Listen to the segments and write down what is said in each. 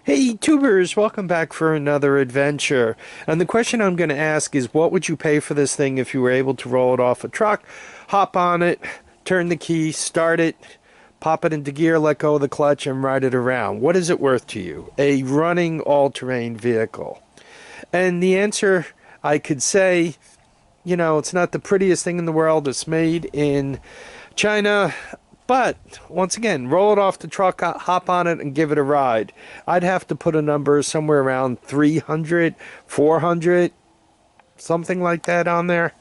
Hey tubers, welcome back for another adventure. And the question I'm going to ask is, what would you pay for this thing if you were able to roll it off a truck, hop on it, turn the key, start it, pop it into gear, let go of the clutch, and ride it around? What is it worth to you? A running all-terrain vehicle. And the answer, I could say, it's not the prettiest thing in the world. It's made in China. But once again, roll it off the truck, hop on it, and give it a ride. I'd have to put a number somewhere around 300, 400, something like that on there.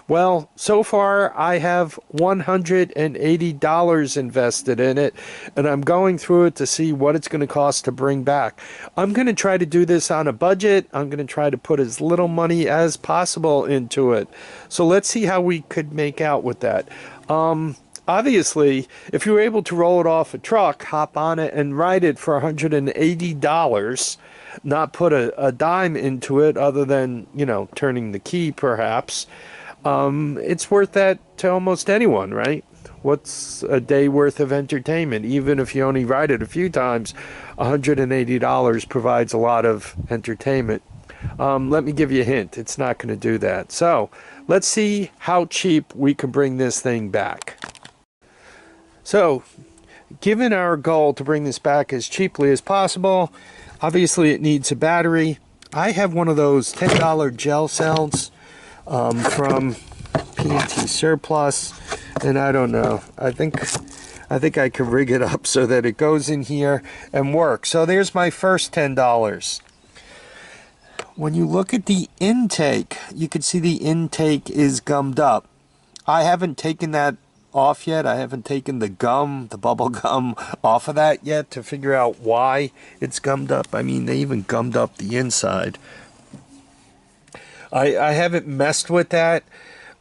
Well, so far I have $180 invested in it, and I'm going through it to see what it's going to cost to bring back. I'm going to try to do this on a budget. I'm going to try to put as little money as possible into it. So let's see how we could make out with that. Obviously, if you were able to roll it off a truck, hop on it, and ride it for $180, not put a dime into it other than, turning the key perhaps, it's worth that to almost anyone, right? What's a day worth of entertainment? Even if you only ride it a few times, $180 provides a lot of entertainment. Let me give you a hint. It's not going to do that. So let's see how cheap we can bring this thing back. So, given our goal to bring this back as cheaply as possible, obviously it needs a battery. I have one of those $10 gel cells from P&T Surplus, and I don't know. I think I could rig it up so that it goes in here and works. So there's my first $10. When you look at the intake, you can see the intake is gummed up. I haven't taken that off yet. I haven't taken the bubble gum off of that yet to figure out why it's gummed up. I mean, they even gummed up the inside. I haven't messed with that.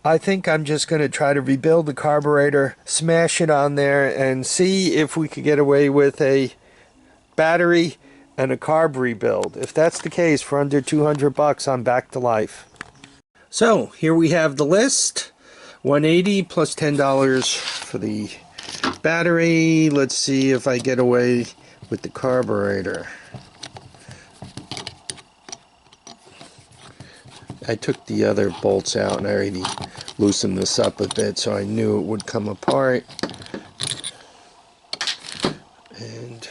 I think I'm just going to try to rebuild the carburetor, smash it on there, and see if we could get away with a battery and a carb rebuild. If that's the case, for under 200 bucks, I'm back to life. So here we have the list. $180 plus $10 for the battery. Let's see if I get away with the carburetor. I took the other bolts out and I already loosened this up a bit so I knew it would come apart. And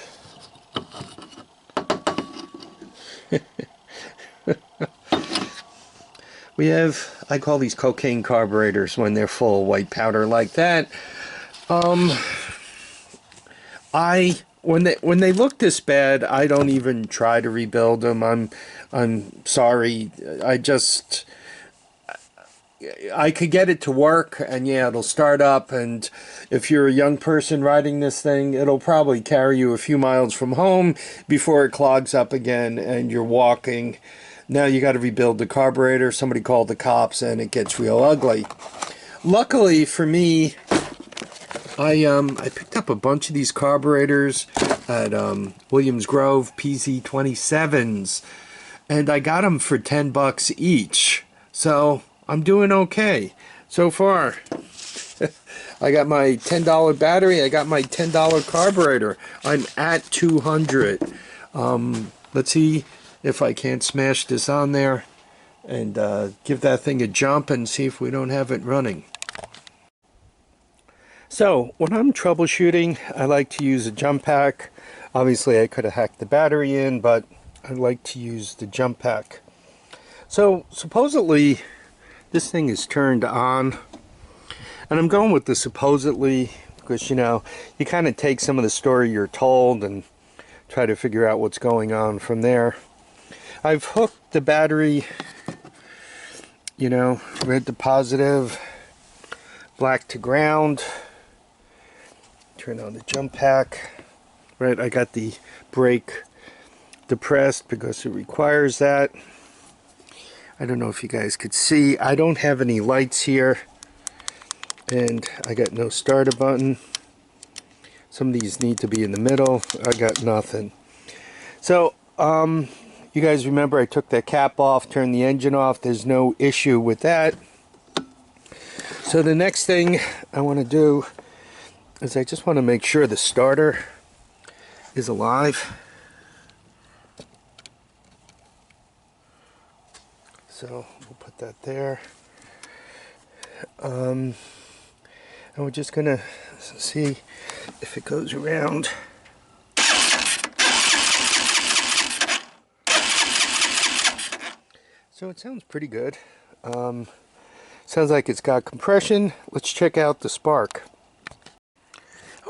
we have, I call these cocaine carburetors when they're full of white powder like that. When they look this bad, I don't even try to rebuild them. I'm sorry. I could get it to work, and yeah, it'll start up, and if you're a young person riding this thing, it'll probably carry you a few miles from home before it clogs up again and you're walking. Now you got to rebuild the carburetor. Somebody called the cops and it gets real ugly. Luckily for me, I picked up a bunch of these carburetors at Williams Grove PZ27s, and I got them for 10 bucks each. So I'm doing okay so far. I got my $10 battery. I got my $10 carburetor. I'm at 200. Let's see if I can't smash this on there and give that thing a jump and see if we don't have it running. So when I'm troubleshooting, I like to use a jump pack. Obviously I could have hacked the battery in, but I like to use the jump pack. So supposedly this thing is turned on, and I'm going with the supposedly because you kind of take some of the story you're told and try to figure out what's going on from there. I've hooked the battery, red to positive, black to ground. Turn on the jump pack. Right, I got the brake depressed because it requires that. I don't know if you guys could see. I don't have any lights here, and I got no starter button. Some of these need to be in the middle. I got nothing. So, you guys remember I took that cap off, turned the engine off. There's no issue with that. So the next thing I want to do is I just want to make sure the starter is alive. So we'll put that there. And we're just gonna see if it goes around. So it sounds pretty good. Sounds like it's got compression. Let's check out the spark.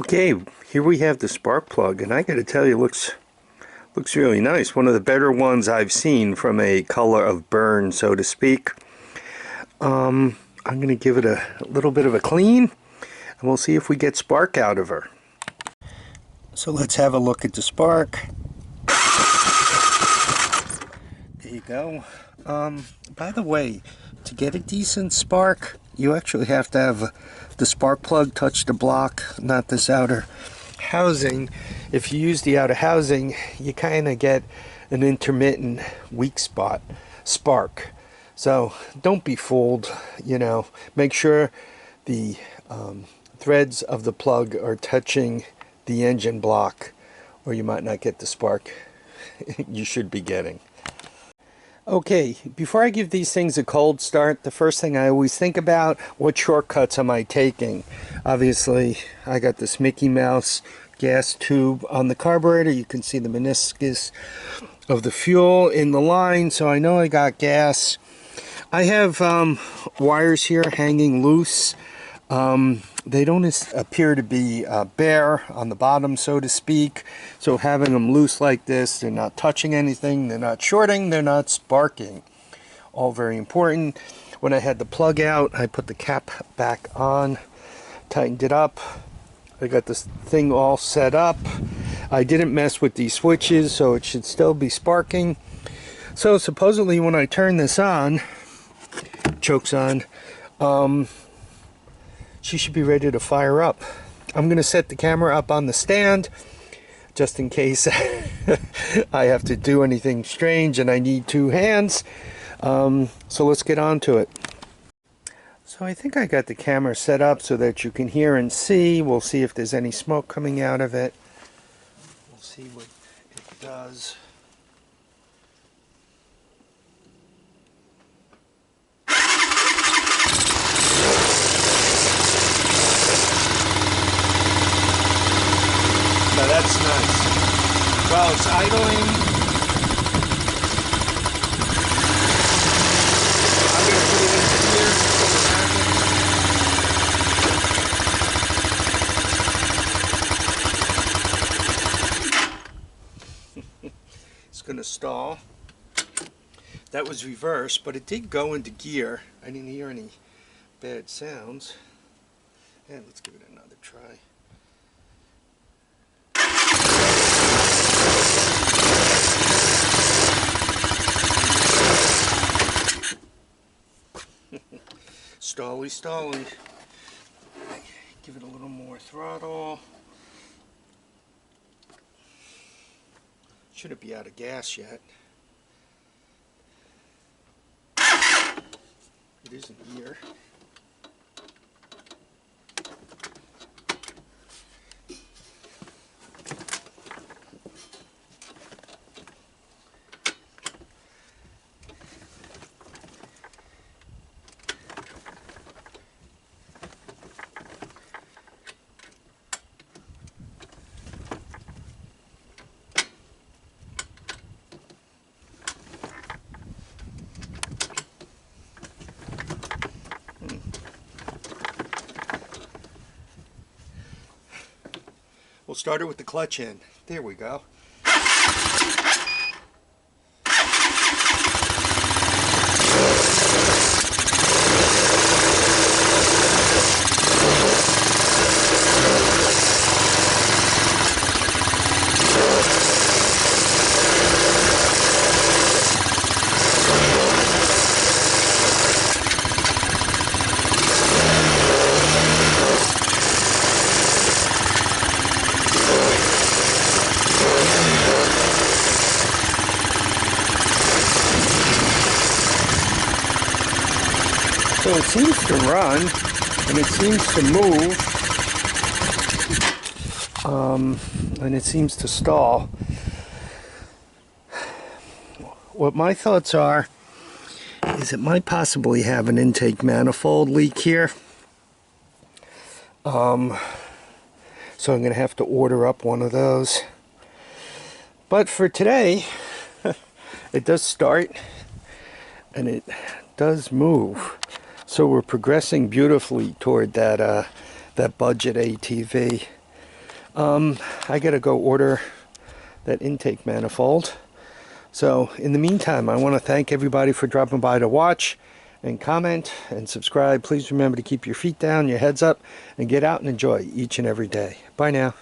Okay, here we have the spark plug, and I gotta tell you, looks really nice. One of the better ones I've seen from a color of burn, so to speak. I'm gonna give it a little bit of a clean, and we'll see if we get spark out of her. So let's have a look at the spark. There you go. By the way, to get a decent spark, you actually have to have the spark plug touch the block, not this outer housing. If you use the outer housing, you kind of get an intermittent weak spot spark. So don't be fooled, you know. Make sure the threads of the plug are touching the engine block, or you might not get the spark you should be getting. Okay, before I give these things a cold start, the first thing I always think about, what shortcuts am I taking? Obviously, I got this Mickey Mouse gas tube on the carburetor. You can see the meniscus of the fuel in the line, so I know I got gas. I have wires here hanging loose. They don't appear to be bare on the bottom, so to speak. So having them loose like this, they're not touching anything, they're not shorting, they're not sparking. All very important. When I had the plug out, I put the cap back on, tightened it up. I got this thing all set up. I didn't mess with these switches, so it should still be sparking. So supposedly when I turn this on, chokes on, she should be ready to fire up. I'm going to set the camera up on the stand just in case I have to do anything strange and I need two hands. So let's get on to it. So I think I got the camera set up so that you can hear and see. We'll see if there's any smoke coming out of it. We'll see what it does. Now that's nice. Well, it's idling. I'm going to put it into gear. It's going to stall. That was reverse, but it did go into gear. I didn't hear any bad sounds. And let's give it another try. Stally. Give it a little more throttle. Shouldn't be out of gas yet. It isn't here. We'll start it with the clutch in. There we go. So it seems to run, and it seems to move, and it seems to stall. What my thoughts are is it might possibly have an intake manifold leak here. So I'm going to have to order up one of those. But for today, it does start and it does move. So we're progressing beautifully toward that that budget ATV. I got to go order that intake manifold. So in the meantime, I want to thank everybody for dropping by to watch and comment and subscribe. Please remember to keep your feet down, your heads up, and get out and enjoy each and every day. Bye now.